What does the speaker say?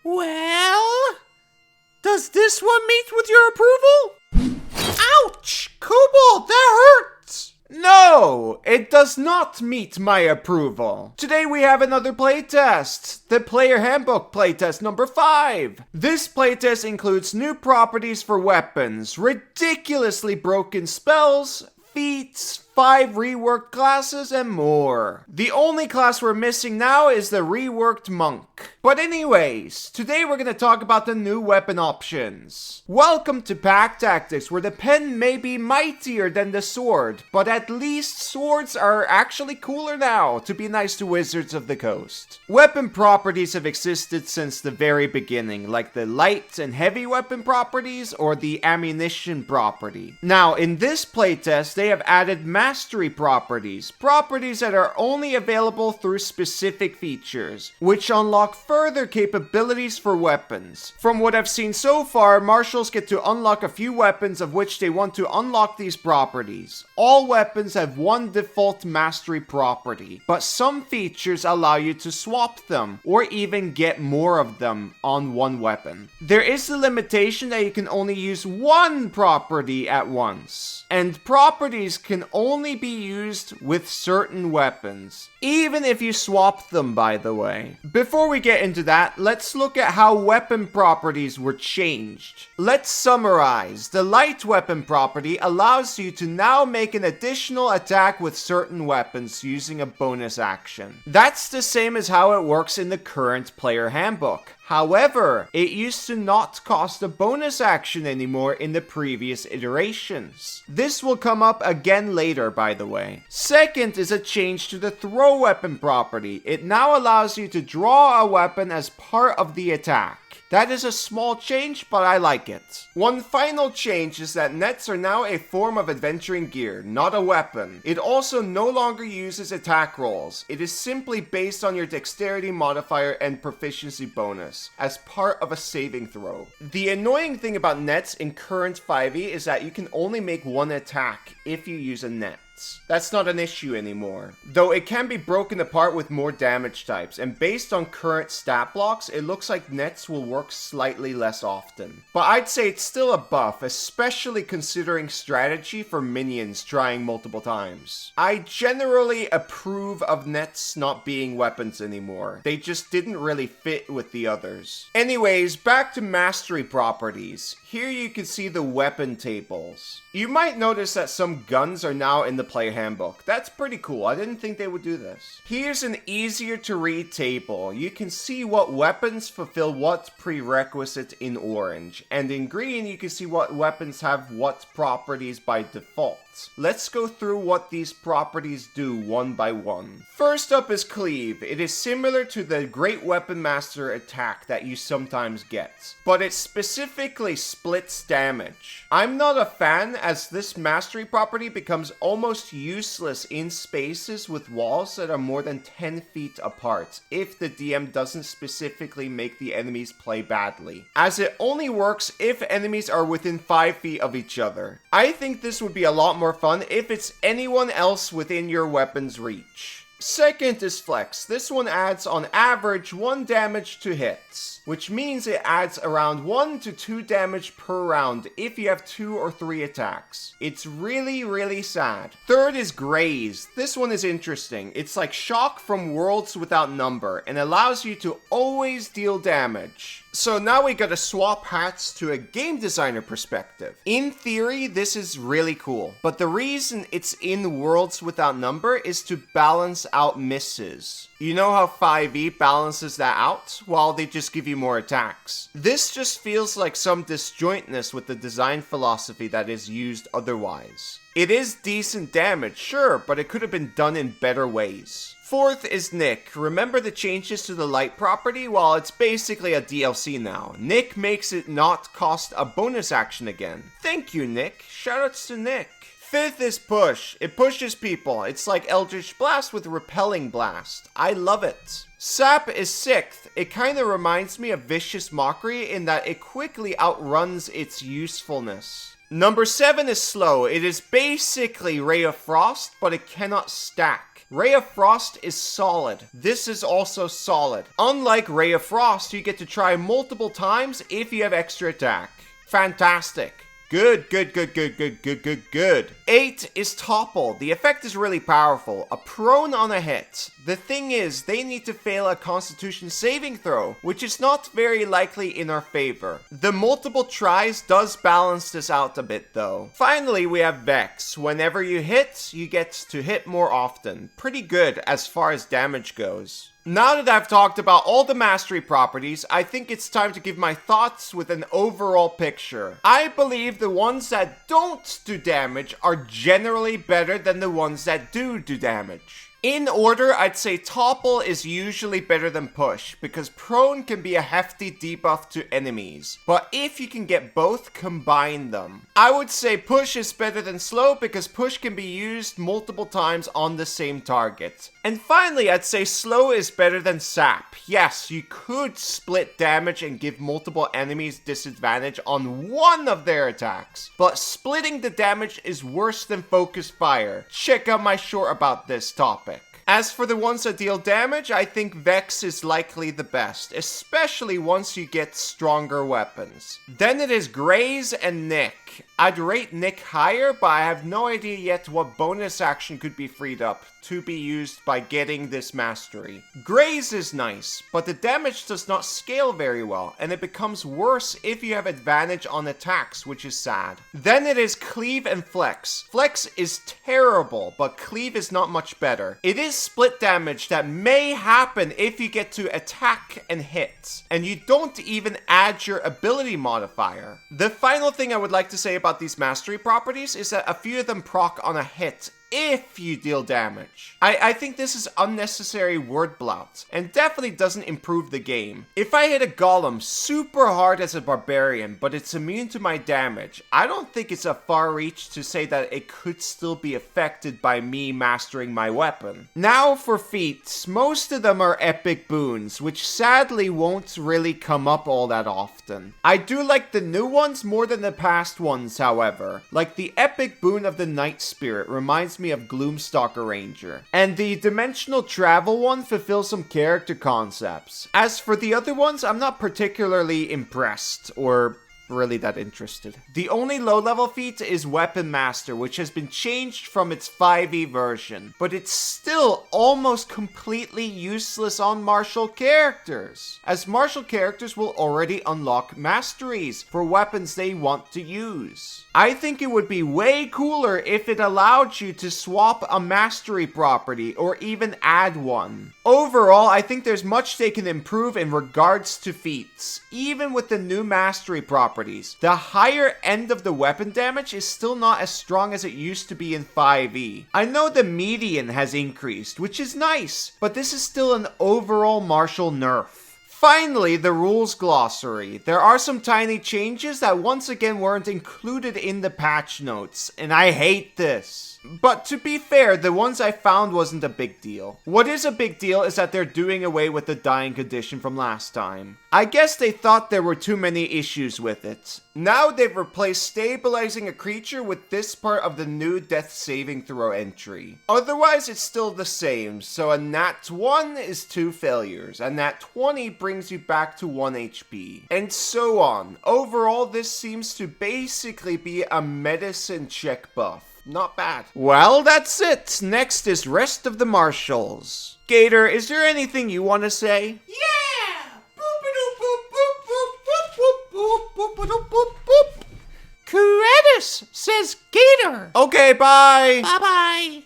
Well, does this one meet with your approval? Ouch! Kobold, that hurts! No, it does not meet my approval. Today we have another playtest, the Player Handbook Playtest number 5. This playtest includes new properties for weapons, ridiculously broken spells, feats, 5 reworked classes, and more. The only class we're missing now is the reworked monk. But anyways, today we're going to talk about the new weapon options. Welcome to Pack Tactics, where the pen may be mightier than the sword, but at least swords are actually cooler now, to be nice to Wizards of the Coast. Weapon properties have existed since the very beginning, like the light and heavy weapon properties or the ammunition property. Now, in this playtest, they have added mastery properties that are only available through specific features, which unlock further capabilities for weapons. From what I've seen so far, marshals get to unlock a few weapons of which they want to unlock these properties. All weapons have one default mastery property, but some features allow you to swap them, or even get more of them on one weapon. There is the limitation that you can only use one property at once, and properties can only be used with certain weapons, even if you swap them, by the way. Before we get into that, let's look at how weapon properties were changed. Let's summarize. The light weapon property allows you to now make an additional attack with certain weapons using a bonus action. That's the same as how it works in the current player handbook. However, it used to not cost a bonus action anymore in the previous iterations. This will come up again later, by the way. Second is a change to the throw weapon property. It now allows you to draw a weapon as part of the attack. That is a small change, but I like it. One final change is that nets are now a form of adventuring gear, not a weapon. It also no longer uses attack rolls. It is simply based on your dexterity modifier and proficiency bonus, as part of a saving throw. The annoying thing about nets in current 5e is that you can only make one attack if you use a net. That's not an issue anymore, though it can be broken apart with more damage types, and based on current stat blocks, it looks like nets will work slightly less often. But I'd say it's still a buff, especially considering strategy for minions trying multiple times. I generally approve of nets not being weapons anymore. They just didn't really fit with the others. Anyways, back to mastery properties. Here you can see the weapon tables. You might notice that some guns are now in the player handbook. That's pretty cool. I didn't think they would do this. Here's an easier to read table. You can see what weapons fulfill what prerequisite in orange, and in green you can see what weapons have what properties by default. Let's go through what these properties do one by one. First up is Cleave. It is similar to the Great Weapon Master attack that you sometimes get, but it specifically splits damage. I'm not a fan, as this mastery property becomes almost useless in spaces with walls that are more than 10 feet apart, if the DM doesn't specifically make the enemies play badly, as it only works if enemies are within 5 feet of each other. I think this would be a lot more fun if it's anyone else within your weapon's reach. Second is Flex. This one adds on average 1 damage to hits, which means it adds around 1 to 2 damage per round if you have 2 or 3 attacks. It's really sad. Third is Graze. This one is interesting. It's like Shock from Worlds Without Number and allows you to always deal damage. So now we gotta swap hats to a game designer perspective. In theory, this is really cool, but the reason it's in Worlds Without Number is to balance out misses. You know how 5e balances that out? Well, they just give you more attacks. This just feels like some disjointness with the design philosophy that is used otherwise. It is decent damage, sure, but it could have been done in better ways. Fourth is Nick. Remember the changes to the light property? Well, it's basically a DLC now. Nick makes it not cost a bonus action again. Thank you, Nick. Shoutouts to Nick. Fifth is Push. It pushes people. It's like Eldritch Blast with Repelling Blast. I love it. Sap is sixth. It kind of reminds me of Vicious Mockery in that it quickly outruns its usefulness. Number 7 is Slow. It is basically Ray of Frost, but it cannot stack. Ray of Frost is solid. This is also solid. Unlike Ray of Frost, you get to try multiple times if you have extra attack. Fantastic. Good, good, good, good, good, good, good, good. 8 is Topple. The effect is really powerful. A prone on a hit. The thing is, they need to fail a Constitution saving throw, which is not very likely in our favor. The multiple tries does balance this out a bit though. Finally, we have Vex. Whenever you hit, you get to hit more often. Pretty good as far as damage goes. Now that I've talked about all the mastery properties, I think it's time to give my thoughts with an overall picture. I believe the ones that don't do damage are generally better than the ones that do damage. In order, I'd say Topple is usually better than Push, because Prone can be a hefty debuff to enemies. But if you can get both, combine them. I would say Push is better than Slow, because Push can be used multiple times on the same target. And finally, I'd say Slow is better than Sap. Yes, you could split damage and give multiple enemies disadvantage on one of their attacks. But splitting the damage is worse than Focus Fire. Check out my short about this topic. As for the ones that deal damage, I think Vex is likely the best, especially once you get stronger weapons. Then it is Graze and Nick. I'd rate Nick higher, but I have no idea yet what bonus action could be freed up to be used by getting this mastery. Graze is nice, but the damage does not scale very well, and it becomes worse if you have advantage on attacks, which is sad. Then it is Cleave and Flex. Flex is terrible, but Cleave is not much better. It is split damage that may happen if you get to attack and hit, and you don't even add your ability modifier. The final thing I would like to say about these mastery properties is that a few of them proc on a hit if you deal damage. I think this is unnecessary word blout, and definitely doesn't improve the game. If I hit a golem super hard as a barbarian, but it's immune to my damage, I don't think it's a far reach to say that it could still be affected by me mastering my weapon. Now for feats, most of them are epic boons, which sadly won't really come up all that often. I do like the new ones more than the past ones, however. Like the epic boon of the Night Spirit reminds me of Gloomstalker Ranger. And the dimensional travel one fulfills some character concepts. As for the other ones, I'm not particularly impressed or really that interested. The only low-level feat is Weapon Master, which has been changed from its 5e version, but it's still almost completely useless on martial characters, as martial characters will already unlock masteries for weapons they want to use. I think it would be way cooler if it allowed you to swap a mastery property or even add one. Overall, I think there's much they can improve in regards to feats. Even with the new mastery properties, the higher end of the weapon damage is still not as strong as it used to be in 5e. I know the median has increased, which is nice, but this is still an overall martial nerf. Finally, the rules glossary. There are some tiny changes that once again weren't included in the patch notes, and I hate this. But to be fair, the ones I found wasn't a big deal. What is a big deal is that they're doing away with the dying condition from last time. I guess they thought there were too many issues with it. Now they've replaced stabilizing a creature with this part of the new death saving throw entry. Otherwise, it's still the same, so a nat 1 is 2 failures, a nat 20 brings you back to 1 HP, and so on. Overall, this seems to basically be a medicine check buff. Not bad. Well, that's it. Next is Rest of the Marshals. Gator, is there anything you want to say? Yeah! Kratos, says Gator. Okay, bye. Bye-bye.